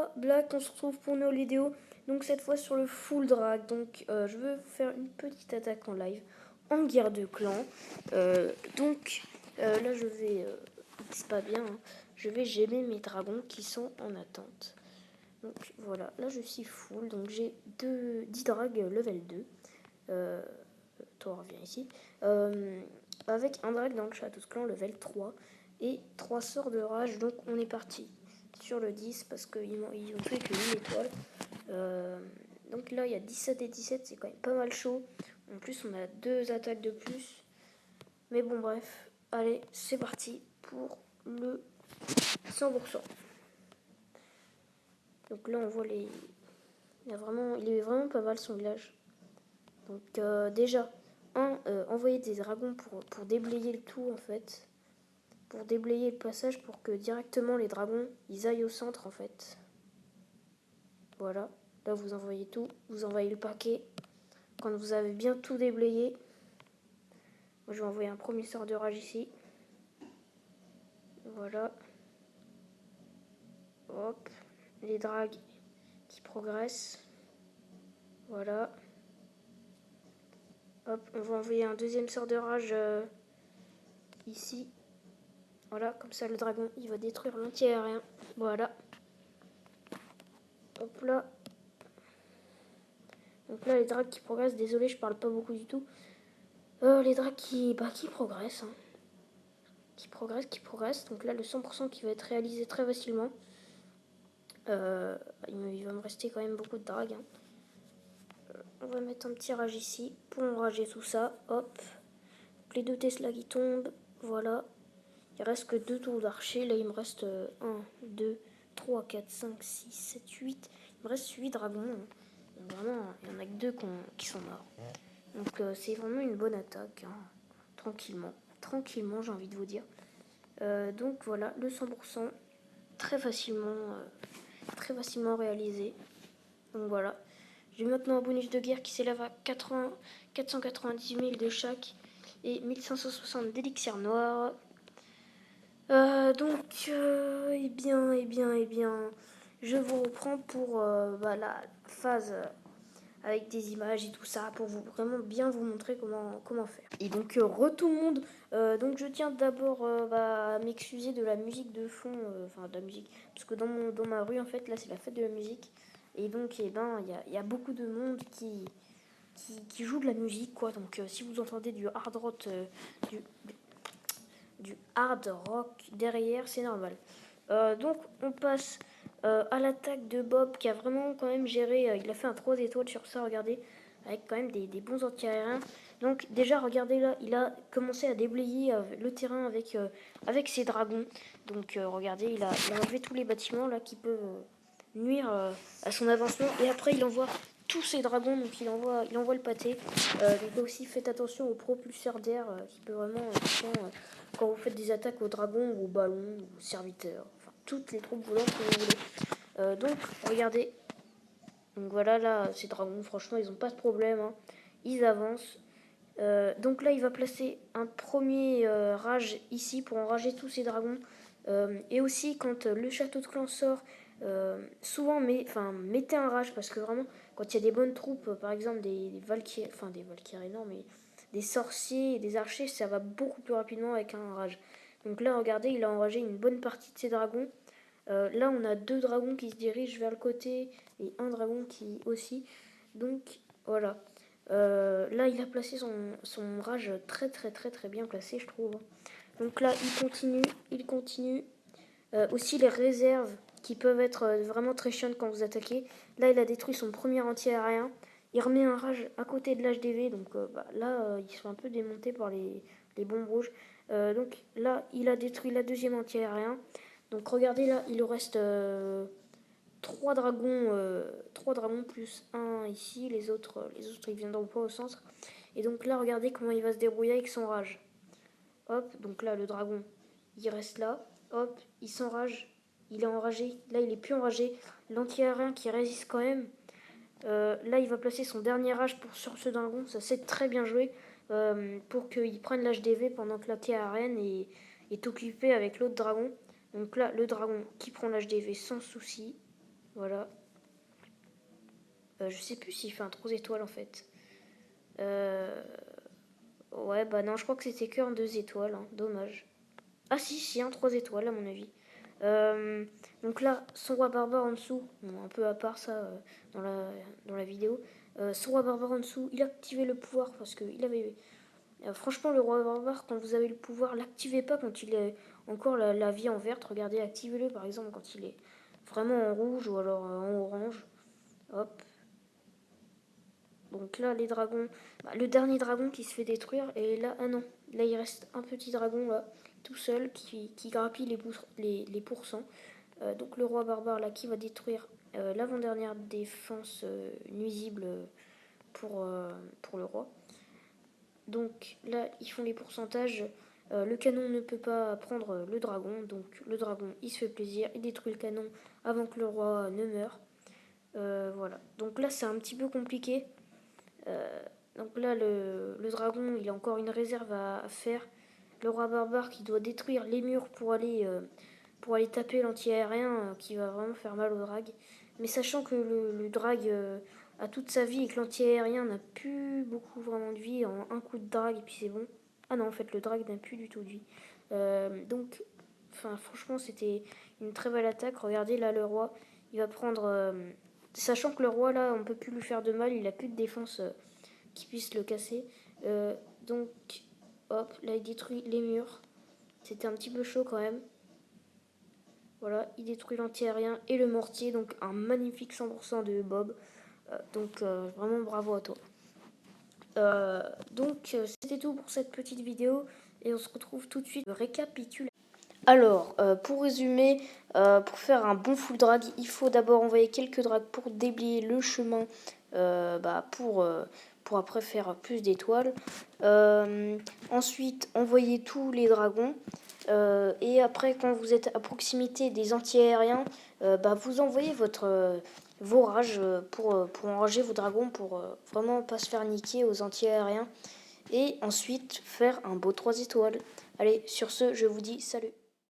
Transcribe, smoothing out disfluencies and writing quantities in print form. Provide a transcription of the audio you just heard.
quoi, Black, on se retrouve pour une nouvelle vidéo. Donc cette fois sur le full drag. Donc je veux vous faire une petite attaque en live en guerre de clan. Là je vais, c'est pas bien, hein. Je vais gémer mes dragons qui sont en attente. Donc voilà, là je suis full. Donc j'ai 10 drags level 2. Toi reviens ici. Avec un drag dans le château de clan level 3 et 3 sorts de rage. Donc on est parti sur le 10 parce qu'ils ont fait que 1 étoile. Donc là il y a 17 et 17, c'est quand même pas mal chaud. En plus on a 2 attaques de plus. Mais bon bref, allez c'est parti pour le 100%. Donc là on voit il est vraiment pas mal son village. Donc déjà, envoyer des dragons pour déblayer le tout en fait. Pour déblayer le passage pour que directement les dragons ils aillent au centre en fait. Voilà, là vous envoyez tout, vous envoyez le paquet. Quand vous avez bien tout déblayé, moi, je vais envoyer un premier sort de rage ici. Voilà. Hop, les drags qui progressent. Voilà. Hop, on va envoyer un deuxième sort de rage ici. Voilà, comme ça le dragon il va détruire l'anti-aérien. Voilà. Hop là. Donc là les drags qui progressent, désolé je parle pas beaucoup du tout. Les drags qui progressent. Hein. Qui progressent. Donc là le 100% qui va être réalisé très facilement. Il va me rester quand même beaucoup de drags. Hein. On va mettre un petit rage ici pour enrager tout ça. Hop. Les 2 Tesla qui tombent. Voilà. Il reste que 2 tours d'archer. Là, il me reste 1, 2, 3, 4, 5, 6, 7, 8. Il me reste 8 dragons. Hein. Donc, vraiment, il n'y en a que 2 qui sont morts. Donc, c'est vraiment une bonne attaque. Hein. Tranquillement. Tranquillement, j'ai envie de vous dire. Donc, voilà, le 100%. Très facilement réalisé. Donc, voilà. J'ai maintenant un bonus de guerre qui s'élève à 490 000 de chaque et 1560 d'élixir noir. Eh bien, je vous reprends pour la phase avec des images et tout ça pour vous vraiment bien vous montrer comment faire. Et donc, tout le monde. Donc, je tiens d'abord à m'excuser de la musique de fond, enfin de la musique, parce que dans ma rue en fait là c'est la fête de la musique. Et donc, il y a beaucoup de monde qui joue de la musique, quoi. Donc, si vous entendez du hard rock, du hard rock derrière, c'est normal. Donc, on passe à l'attaque de Bob qui a vraiment quand même géré. Il a fait un 3 étoiles sur ça, regardez, avec quand même des bons anti-aériens. Donc, déjà, regardez là, il a commencé à déblayer le terrain avec ses dragons. Donc, regardez, il a enlevé tous les bâtiments là qui peuvent nuire à son avancement. Et après, il envoie tous ses dragons, donc il envoie le pâté. Donc aussi, faites attention aux propulseurs d'air qui peut vraiment, quand vous faites des attaques aux dragons ou aux ballons, aux serviteurs, enfin toutes les troupes volantes que vous voulez. Donc, regardez. Donc voilà, là, ces dragons, franchement, ils n'ont pas de problème. Hein. Ils avancent. Donc là, il va placer un premier rage ici pour enrager tous ces dragons. Et aussi, quand le château de clan sort, souvent, mettez un rage parce que vraiment, quand il y a des bonnes troupes, par exemple des Valkyries, enfin des Valkyries, non, mais des sorciers et des archers, ça va beaucoup plus rapidement avec un rage. Donc là, regardez, il a enragé une bonne partie de ses dragons. Là, on a 2 dragons qui se dirigent vers le côté et un dragon qui aussi. Donc, voilà. Là, il a placé son rage très très très très bien placé, je trouve. Donc là, il continue. Aussi les réserves qui peuvent être vraiment très chiantes quand vous attaquez. Là, il a détruit son premier anti-aérien. Il remet un rage à côté de l'HDV. Donc là, ils sont un peu démontés par les bombes rouges. Donc là, il a détruit la deuxième anti-aérien. Donc regardez là, il lui reste 3 dragons plus un ici. Les autres ils viendront pas au centre. Et donc là, regardez comment il va se débrouiller avec son rage. Hop, donc là, le dragon, il reste là. Hop, il s'enrage. Il est enragé. Là, il est plus enragé. L'anti-aérien qui résiste quand même. Là, il va placer son dernier rage sur ce dragon. Ça, c'est très bien joué. Pour qu'il prenne l'HDV pendant que l'anti-aérienne est occupée avec l'autre dragon. Donc là, le dragon qui prend l'HDV sans souci. Voilà. Je sais plus s'il fait un 3 étoiles en fait. Ouais, bah non, je crois que c'était que en 2 étoiles, hein. Dommage. Ah si, un 3 étoiles à mon avis. Euh, donc là, son roi barbare en dessous, bon, un peu à part ça dans, dans la vidéo, son roi barbare en dessous, il a activé le pouvoir parce qu'il avait... franchement, le roi barbare, quand vous avez le pouvoir, l'activez pas quand il est encore la vie en verte. Regardez, activez-le par exemple quand il est vraiment en rouge ou alors en orange. Hop. Donc là, les dragons, bah, le dernier dragon qui se fait détruire, et là, ah non, là il reste un petit dragon là, tout seul, qui grappille les pourcents. Donc le roi barbare là qui va détruire l'avant-dernière défense nuisible pour le roi. Donc là, ils font les pourcentages. Le canon ne peut pas prendre le dragon, donc le dragon il se fait plaisir, il détruit le canon avant que le roi ne meure. Voilà. Donc là, c'est un petit peu compliqué. Euh, donc là, le dragon, il a encore une réserve à faire. Le roi barbare qui doit détruire les murs pour aller taper l'anti-aérien qui va vraiment faire mal au drag. Mais sachant que le drag a toute sa vie et que l'anti-aérien n'a plus beaucoup vraiment de vie, en un coup de drag et puis c'est bon. Ah non, en fait, le drag n'a plus du tout de vie. Donc, enfin, franchement, c'était une très belle attaque. Regardez, là, le roi, il va prendre... sachant que le roi, là, on peut plus lui faire de mal, il a plus de défense qui puisse le casser. Donc, hop, là, il détruit les murs. C'était un petit peu chaud quand même. Voilà, il détruit l'anti-aérien et le mortier, donc un magnifique 100% de Bob. Donc vraiment bravo à toi. C'était tout pour cette petite vidéo et on se retrouve tout de suite. Récapitule. Alors, pour résumer, pour faire un bon full drag, il faut d'abord envoyer quelques drags pour déblayer le chemin pour après faire plus d'étoiles. Ensuite, envoyer tous les dragons. Et après, quand vous êtes à proximité des anti-aériens, vous envoyez vos rages pour enrager vos dragons pour vraiment pas se faire niquer aux anti-aériens. Et ensuite, faire un beau 3 étoiles. Allez, sur ce, je vous dis salut.